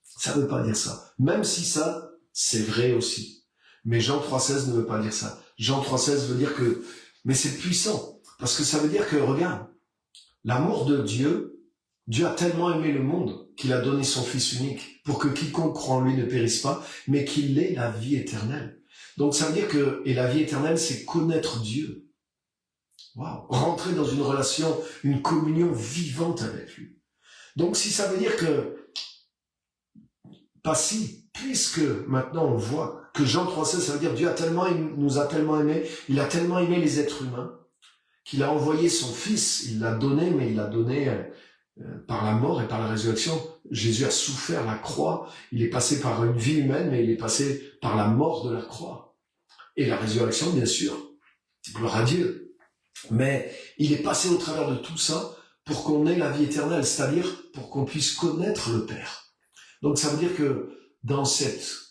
Ça veut pas dire ça. Même si ça, c'est vrai aussi. Mais Jean 3,16 ne veut pas dire ça. Jean 3,16 veut dire que, mais c'est puissant. Parce que ça veut dire que, regarde, l'amour de Dieu, Dieu a tellement aimé le monde qu'il a donné son Fils unique pour que quiconque croit en lui ne périsse pas, mais qu'il ait la vie éternelle. Donc ça veut dire que, et la vie éternelle, c'est connaître Dieu. Wow. Rentrer dans une relation, une communion vivante avec lui. Donc si ça veut dire que, pas si, puisque maintenant on voit que Jean 3,16, ça veut dire Dieu nous a tellement aimés, il a tellement aimé les êtres humains, qu'il a envoyé son Fils, il l'a donné, mais il l'a donné par la mort et par la résurrection. Jésus a souffert la croix, il est passé par une vie humaine, mais il est passé par la mort de la croix. Et la résurrection, bien sûr, gloire à Dieu. Mais il est passé au travers de tout ça pour qu'on ait la vie éternelle, c'est-à-dire pour qu'on puisse connaître le Père. Donc ça veut dire que dans cette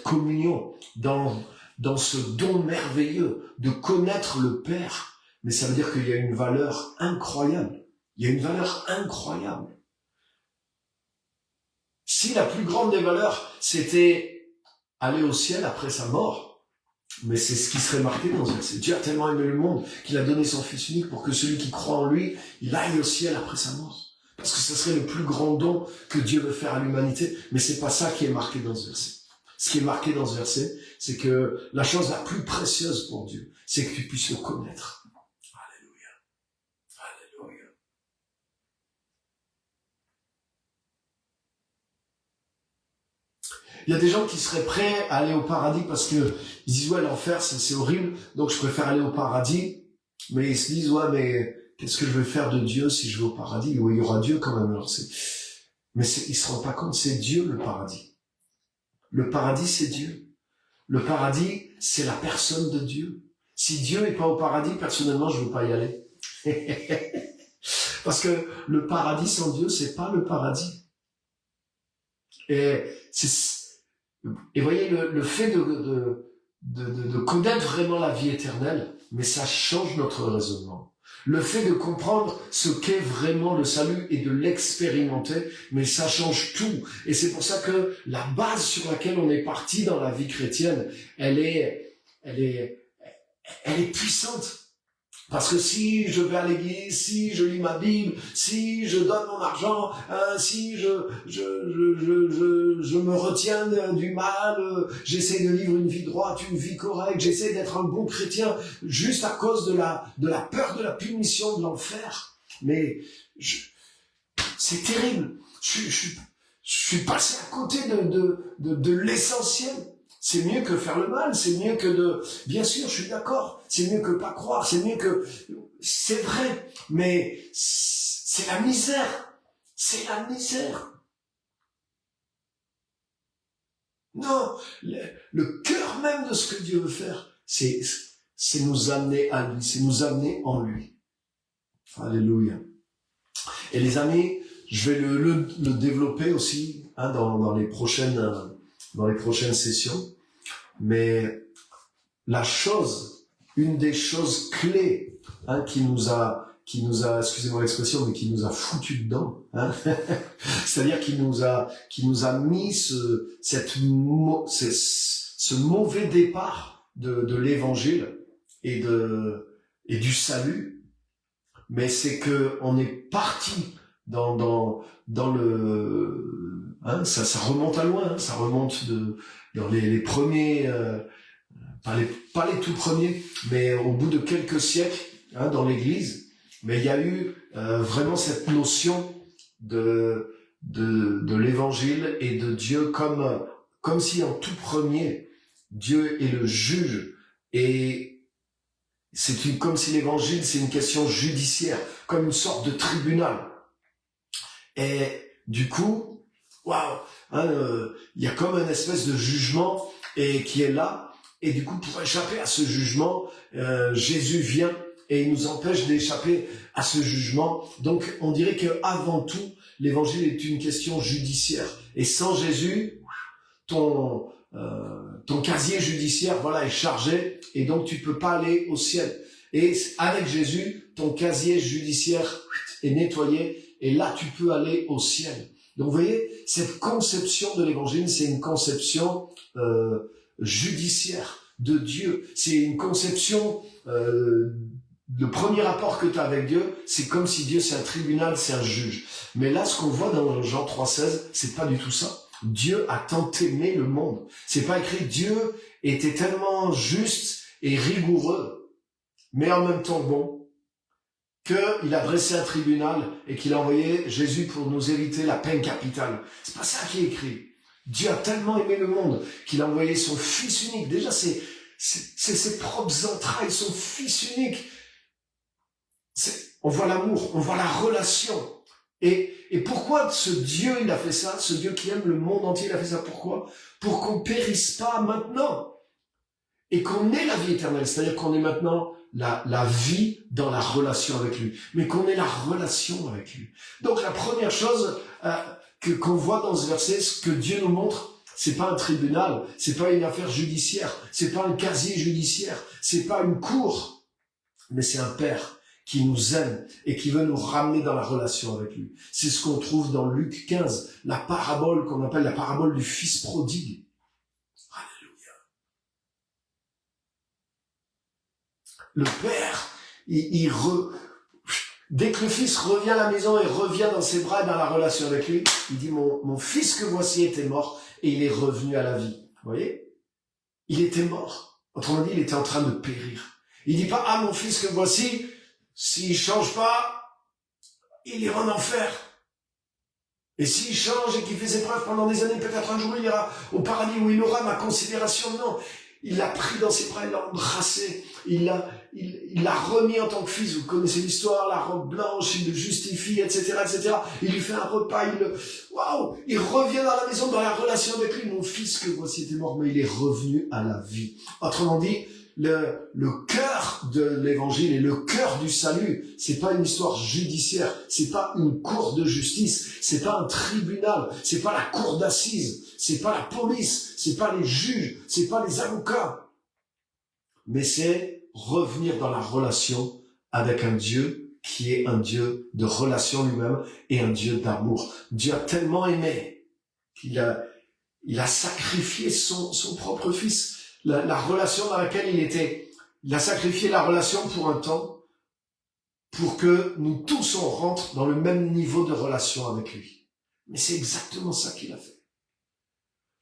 communion, dans ce don merveilleux de connaître le Père, mais ça veut dire qu'il y a une valeur incroyable. Il y a une valeur incroyable. Si la plus grande des valeurs, c'était aller au ciel après sa mort, mais c'est ce qui serait marqué dans ce verset. Dieu a tellement aimé le monde qu'il a donné son Fils unique pour que celui qui croit en lui, il aille au ciel après sa mort. Parce que ce serait le plus grand don que Dieu veut faire à l'humanité. Mais c'est pas ça qui est marqué dans ce verset. Ce qui est marqué dans ce verset, c'est que la chose la plus précieuse pour Dieu, c'est que tu puisses le connaître. Alléluia. Alléluia. Il y a des gens qui seraient prêts à aller au paradis parce que ils disent ouais, l'enfer c'est horrible, donc je préfère aller au paradis. Mais ils se disent ouais, mais qu'est-ce que je vais faire de Dieu si je vais au paradis? Oui, il y aura Dieu quand même. Alors mais ils se rendent pas compte, c'est Dieu le paradis. Le paradis, c'est Dieu. Le paradis, c'est la personne de Dieu. Si Dieu n'est pas au paradis, personnellement, je veux pas y aller. Parce que le paradis sans Dieu, c'est pas le paradis. Et voyez, le fait de connaître vraiment la vie éternelle, mais ça change notre raisonnement. Le fait de comprendre ce qu'est vraiment le salut et de l'expérimenter, mais ça change tout. Et c'est pour ça que la base sur laquelle on est parti dans la vie chrétienne, elle est puissante. Parce que si je vais à l'église, si je lis ma Bible, si je donne mon argent, si je me retiens du mal, j'essaie de vivre une vie droite, une vie correcte, j'essaie d'être un bon chrétien juste à cause de la peur de la punition de l'enfer. Mais c'est terrible. Je suis passé à côté de l'essentiel. C'est mieux que faire le mal, c'est mieux que de... Bien sûr, je suis d'accord, c'est mieux que pas croire, c'est mieux que... C'est vrai, mais c'est la misère. C'est la misère. Non, le cœur même de ce que Dieu veut faire, c'est nous amener à lui, c'est nous amener en lui. Alléluia. Et les amis, je vais le développer aussi dans les prochaines sessions. Mais une des choses clés qui nous a, excusez-moi l'expression, mais qui nous a foutu dedans, c'est-à-dire qui nous a mis ce mauvais départ de l'évangile et du salut, mais c'est que on est parti dans le ça remonte à loin, ça remonte dans les premiers pas les tout premiers, mais au bout de quelques siècles dans l'église, mais il y a eu vraiment cette notion de l'évangile et de Dieu comme si en tout premier Dieu est le juge, et comme si l'évangile c'est une question judiciaire, comme une sorte de tribunal. Et du coup, waouh, il y a comme une espèce de jugement qui est là, et du coup pour échapper à ce jugement, Jésus vient et il nous empêche d'échapper à ce jugement. Donc on dirait que avant tout, l'évangile est une question judiciaire, et sans Jésus, ton casier judiciaire est chargé, et donc tu peux pas aller au ciel. Et avec Jésus, ton casier judiciaire est nettoyé, et là tu peux aller au ciel. Donc vous voyez, cette conception de l'évangile, c'est une conception judiciaire de Dieu. C'est une conception, le premier rapport que tu as avec Dieu, c'est comme si Dieu c'est un tribunal, c'est un juge. Mais là, ce qu'on voit dans Jean 3,16, c'est pas du tout ça. Dieu a tant aimé le monde. C'est pas écrit Dieu était tellement juste et rigoureux, mais en même temps bon, qu'il a dressé un tribunal et qu'il a envoyé Jésus pour nous éviter la peine capitale. C'est pas ça qui est écrit. Dieu a tellement aimé le monde qu'il a envoyé son Fils unique. Déjà, c'est ses propres entrailles, son Fils unique. On voit l'amour, on voit la relation. Et pourquoi ce Dieu, il a fait ça? Ce Dieu qui aime le monde entier, il a fait ça pourquoi? Pour qu'on périsse pas maintenant. Et qu'on ait la vie éternelle. C'est-à-dire qu'on ait maintenant la vie dans la relation avec lui. Mais qu'on ait la relation avec lui. Donc la première chose qu'on voit dans ce verset, ce que Dieu nous montre, c'est pas un tribunal, c'est pas une affaire judiciaire, c'est pas un casier judiciaire, c'est pas une cour, mais c'est un Père qui nous aime et qui veut nous ramener dans la relation avec lui. C'est ce qu'on trouve dans Luc 15, la parabole qu'on appelle la parabole du fils prodigue. Alléluia. Le Père, dès que le fils revient à la maison et revient dans ses bras et dans la relation avec lui, il dit mon fils que voici était mort et il est revenu à la vie. Vous voyez? Il était mort. Autrement dit, il était en train de périr. Il dit pas mon fils que voici, s'il change pas, il ira en enfer. Et s'il change et qu'il fait ses preuves pendant des années, peut-être un jour il ira au paradis où il aura ma considération. Non. Il l'a pris dans ses bras, il l'a embrassé, il l'a remis en tant que fils. Vous connaissez l'histoire, la robe blanche, il le justifie, etc., etc. Il lui fait un repas, il revient dans la maison, dans la relation avec lui. Mon fils que voici était mort, mais il est revenu à la vie. Autrement dit, le cœur de l'évangile et le cœur du salut, c'est pas une histoire judiciaire, c'est pas une cour de justice, c'est pas un tribunal, c'est pas la cour d'assises, c'est pas la police, c'est pas les juges, c'est pas les avocats, mais c'est revenir dans la relation avec un Dieu qui est un Dieu de relation lui-même et un Dieu d'amour. Dieu a tellement aimé qu'il a sacrifié son propre fils. La relation dans laquelle il a sacrifié la relation pour un temps, pour que nous tous on rentre dans le même niveau de relation avec lui. Mais c'est exactement ça qu'il a fait.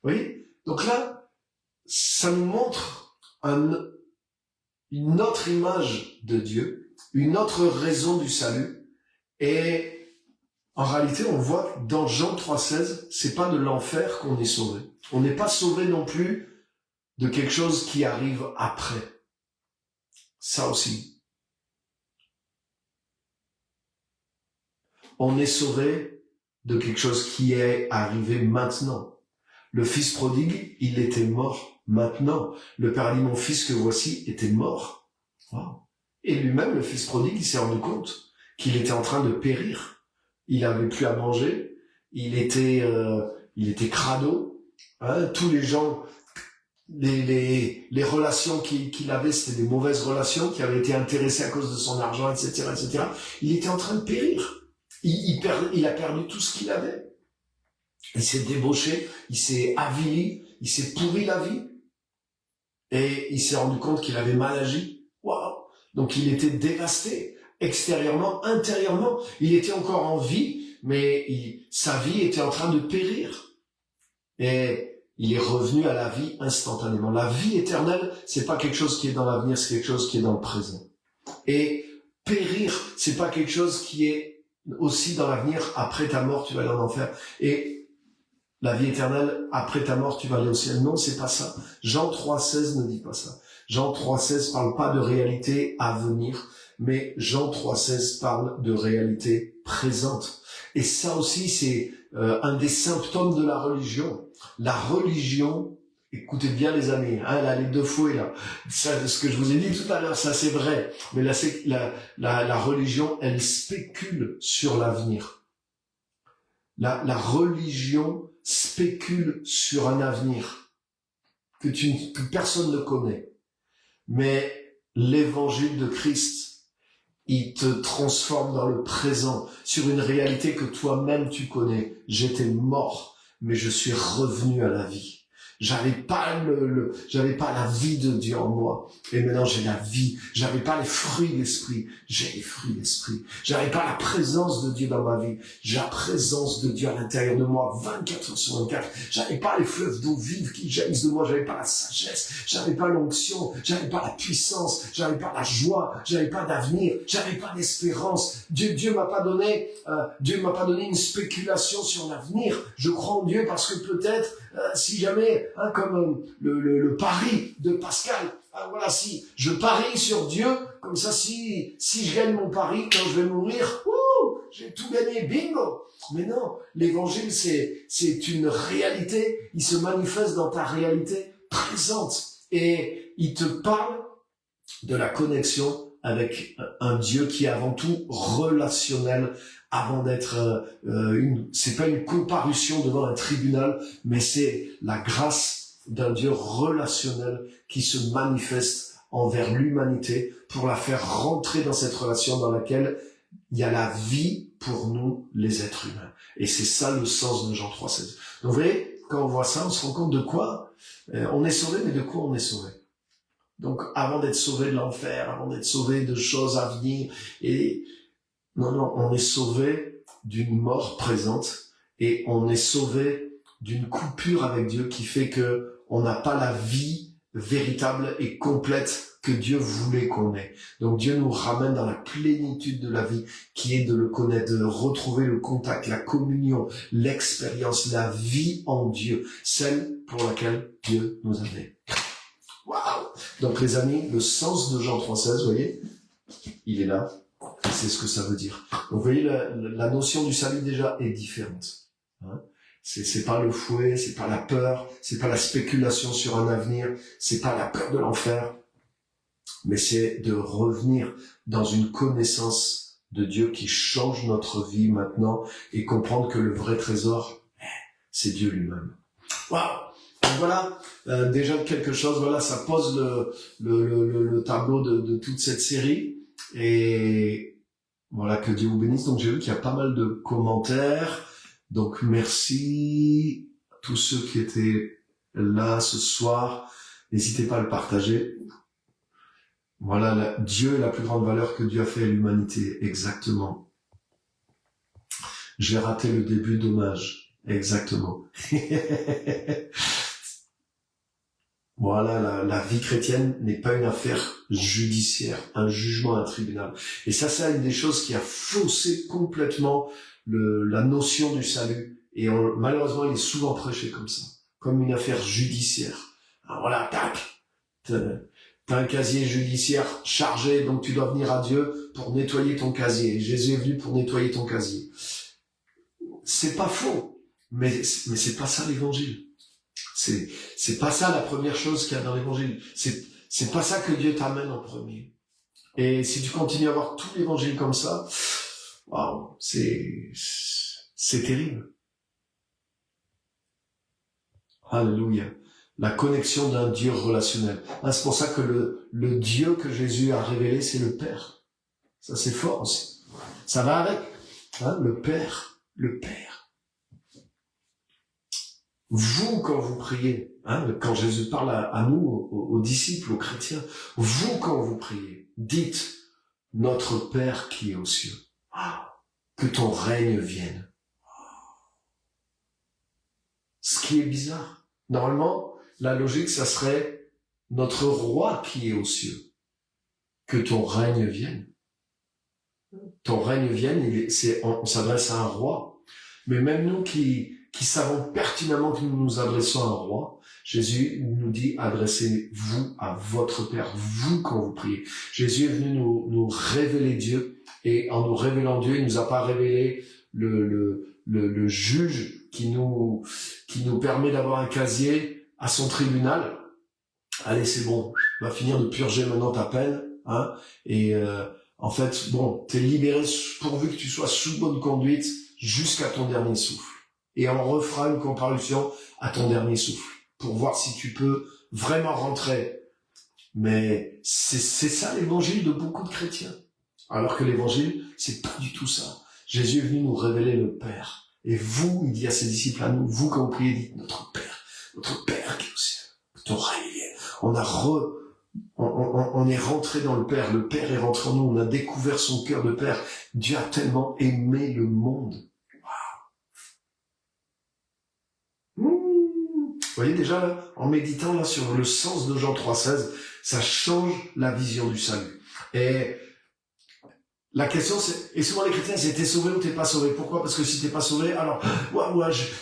Vous voyez? Donc là, ça nous montre une autre image de Dieu, une autre raison du salut. Et en réalité, on voit que dans Jean 3,16, c'est pas de l'enfer qu'on est sauvé. On n'est pas sauvé non plus de quelque chose qui arrive après. Ça aussi. On est sauvé de quelque chose qui est arrivé maintenant. Le fils prodigue, il était mort maintenant. Le père dit, mon fils que voici était mort. Wow. Et lui-même, le fils prodigue, il s'est rendu compte qu'il était en train de périr. Il n'avait plus à manger. Il était crado. Hein, tous les gens, les relations qu'il avait, c'était des mauvaises relations, qui avaient été intéressées à cause de son argent, etc., etc. Il était en train de périr. Il a perdu tout ce qu'il avait. Il s'est débauché, il s'est avili, il s'est pourri la vie. Et il s'est rendu compte qu'il avait mal agi. Waouh! Donc il était dévasté, extérieurement, intérieurement. Il était encore en vie, mais sa vie était en train de périr. Et il est revenu à la vie instantanément. La vie éternelle, c'est pas quelque chose qui est dans l'avenir, c'est quelque chose qui est dans le présent. Et périr, c'est pas quelque chose qui est aussi dans l'avenir. Après ta mort, tu vas aller en enfer. Et la vie éternelle, après ta mort, tu vas aller au ciel. Non, c'est pas ça. Jean 3,16 ne dit pas ça. Jean 3,16 parle pas de réalité à venir, mais Jean 3,16 parle de réalité présente. Et ça aussi, c'est un des symptômes de la religion. La religion, écoutez bien les amis, hein, là, les deux fouets, là. Ça, ce que je vous ai dit tout à l'heure, ça c'est vrai. Mais là, la religion, elle spécule sur l'avenir. La religion spécule sur un avenir que personne ne connaît. Mais l'évangile de Christ, il te transforme dans le présent, sur une réalité que toi-même tu connais. J'étais mort, mais je suis revenu à la vie. J'avais pas la vie de Dieu en moi. Et maintenant, j'ai la vie. J'avais pas les fruits de l'esprit. J'ai les fruits de l'esprit. J'avais pas la présence de Dieu dans ma vie. J'ai la présence de Dieu à l'intérieur de moi, 24 heures sur 24. J'avais pas les fleuves d'eau vive qui jaillissent de moi. J'avais pas la sagesse. J'avais pas l'onction. J'avais pas la puissance. J'avais pas la joie. J'avais pas d'avenir. J'avais pas d'espérance. Dieu m'a pas donné une spéculation sur l'avenir. Je crois en Dieu parce que peut-être, si jamais, comme le pari de Pascal, voilà, si je parie sur Dieu, comme ça, si je gagne mon pari, quand je vais mourir, j'ai tout gagné, bingo. Mais non, l'évangile, c'est une réalité, il se manifeste dans ta réalité présente, et il te parle de la connexion avec un Dieu qui est avant tout relationnel, avant d'être c'est pas une comparution devant un tribunal, mais c'est la grâce d'un Dieu relationnel qui se manifeste envers l'humanité pour la faire rentrer dans cette relation dans laquelle il y a la vie pour nous, les êtres humains. Et c'est ça le sens de Jean 3,16. Donc vous voyez, quand on voit ça, on se rend compte de quoi on est sauvé, mais de quoi on est sauvé. Donc, avant d'être sauvé de l'enfer, avant d'être sauvé de choses à venir, non, on est sauvé d'une mort présente et on est sauvé d'une coupure avec Dieu qui fait que on n'a pas la vie véritable et complète que Dieu voulait qu'on ait. Donc, Dieu nous ramène dans la plénitude de la vie qui est de le connaître, de retrouver le contact, la communion, l'expérience, la vie en Dieu, celle pour laquelle Dieu nous avait. Waouh! Donc les amis, le sens de Jean 3,16, vous voyez, il est là, c'est ce que ça veut dire. Donc vous voyez, la notion du salut déjà est différente. Hein? C'est pas le fouet, c'est pas la peur, c'est pas la spéculation sur un avenir, c'est pas la peur de l'enfer, mais c'est de revenir dans une connaissance de Dieu qui change notre vie maintenant et comprendre que le vrai trésor, c'est Dieu lui-même. Waouh! Donc voilà, déjà quelque chose, voilà, ça pose le tableau de toute cette série. Et voilà, que Dieu vous bénisse. Donc j'ai vu qu'il y a pas mal de commentaires. Donc merci à tous ceux qui étaient là ce soir. N'hésitez pas à le partager. Voilà, Dieu est la plus grande valeur que Dieu a fait à l'humanité. Exactement. J'ai raté le début, dommage. Exactement. Voilà, la vie chrétienne n'est pas une affaire judiciaire, un jugement, un tribunal. Et ça, c'est une des choses qui a faussé complètement la notion du salut. Et malheureusement, il est souvent prêché comme ça, comme une affaire judiciaire. Alors voilà, tac, t'as un casier judiciaire chargé, donc tu dois venir à Dieu pour nettoyer ton casier. Jésus est venu pour nettoyer ton casier. C'est pas faux, mais c'est pas ça l'évangile. C'est pas ça la première chose qu'il y a dans l'évangile. C'est pas ça que Dieu t'amène en premier. Et si tu continues à voir tout l'évangile comme ça, waouh, c'est terrible. Alléluia. La connexion d'un Dieu relationnel. C'est pour ça que le Dieu que Jésus a révélé, c'est le Père. Ça, c'est fort aussi. Ça va avec. Le Père. Le Père. Vous, quand vous priez, quand Jésus parle à nous, aux disciples, aux chrétiens, vous, quand vous priez, dites, notre Père qui est aux cieux, que ton règne vienne. Ce qui est bizarre. Normalement, la logique, ça serait notre roi qui est aux cieux. Que ton règne vienne. Ton règne vienne, on s'adresse à un roi. Mais même nous qui savons pertinemment que nous nous adressons à un roi, Jésus nous dit, adressez-vous à votre Père, vous quand vous priez. Jésus est venu nous révéler Dieu, et en nous révélant Dieu, il nous a pas révélé le juge qui nous permet d'avoir un casier à son tribunal. Allez, c'est bon, va finir de purger maintenant ta peine, et en fait, bon, t'es libéré pourvu que tu sois sous bonne conduite jusqu'à ton dernier souffle. Et on refera une comparution à ton dernier souffle pour voir si tu peux vraiment rentrer. Mais c'est ça l'évangile de beaucoup de chrétiens. Alors que l'évangile, c'est pas du tout ça. Jésus est venu nous révéler le Père. Et vous, il dit à ses disciples, à nous, vous quand vous priez, dites notre Père qui est au ciel, que ton règne vienne. On est rentré dans le Père est rentré en nous, on a découvert son cœur de Père. Dieu a tellement aimé le monde. Vous voyez déjà, là, en méditant là sur le sens de Jean 3,16, ça change la vision du salut. Et la question c'est, et souvent les chrétiens, c'est t'es sauvé ou t'es pas sauvé. Pourquoi? Parce que si t'es pas sauvé, alors,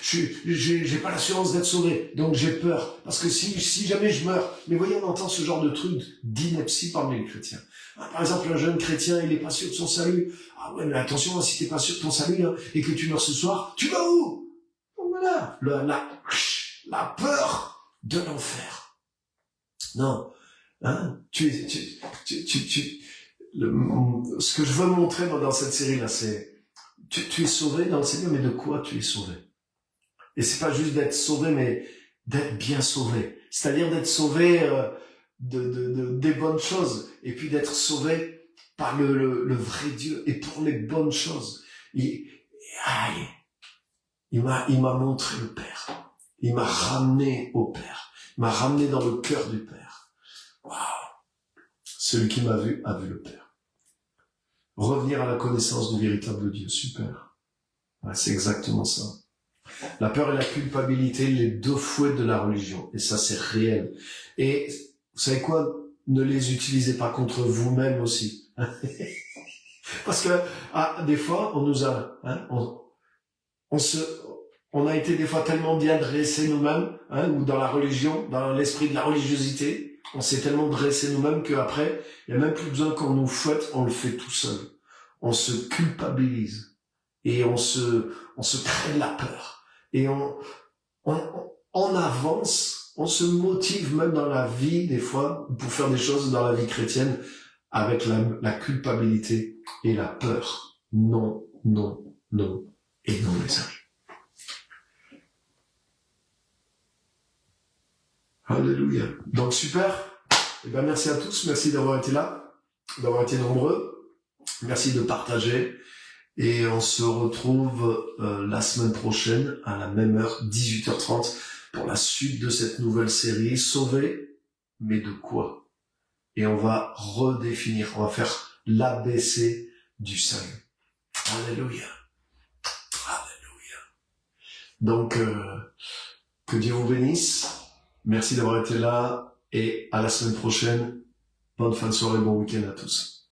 j'ai pas l'assurance d'être sauvé, donc j'ai peur. Parce que si jamais je meurs, mais voyez, on entend ce genre de truc d'ineptie parmi les chrétiens. Par exemple, un jeune chrétien, il est pas sûr de son salut. Ah ouais, mais attention, si t'es pas sûr de ton salut, et que tu meurs ce soir, tu vas où? Donc voilà, la peur de l'enfer. Non, ce que je veux montrer dans cette série-là, c'est, tu es sauvé dans le Seigneur, mais de quoi tu es sauvé? Et c'est pas juste d'être sauvé, mais d'être bien sauvé. C'est-à-dire d'être sauvé des bonnes choses, et puis d'être sauvé par le vrai Dieu, et pour les bonnes choses. Il m'a montré le Père. Il m'a ramené au Père. Il m'a ramené dans le cœur du Père. Waouh! Celui qui m'a vu a vu le Père. Revenir à la connaissance du véritable Dieu. Super. Ouais, c'est exactement ça. La peur et la culpabilité, les deux fouets de la religion. Et ça, c'est réel. Et vous savez quoi? Ne les utilisez pas contre vous-même aussi. Parce que des fois, on nous a... on a été des fois tellement bien dressés nous-mêmes, ou dans la religion, dans l'esprit de la religiosité, on s'est tellement dressés nous-mêmes qu'après, il n'y a même plus besoin qu'on nous fouette, on le fait tout seul. On se culpabilise et on se crée de la peur. Et on avance, on se motive même dans la vie des fois pour faire des choses dans la vie chrétienne avec la culpabilité et la peur. Non, non, non et non les amis. Alléluia. Donc super. Eh ben merci à tous, merci d'avoir été là. d'avoir été nombreux. Merci de partager. Et on se retrouve la semaine prochaine à la même heure, 18h30, pour la suite de cette nouvelle série. Sauver, mais de quoi? Et on va redéfinir, on va faire l'ABC du salut. Alléluia. Alléluia. Donc, que Dieu vous bénisse. Merci d'avoir été là et à la semaine prochaine. Bonne fin de soirée, bon week-end à tous.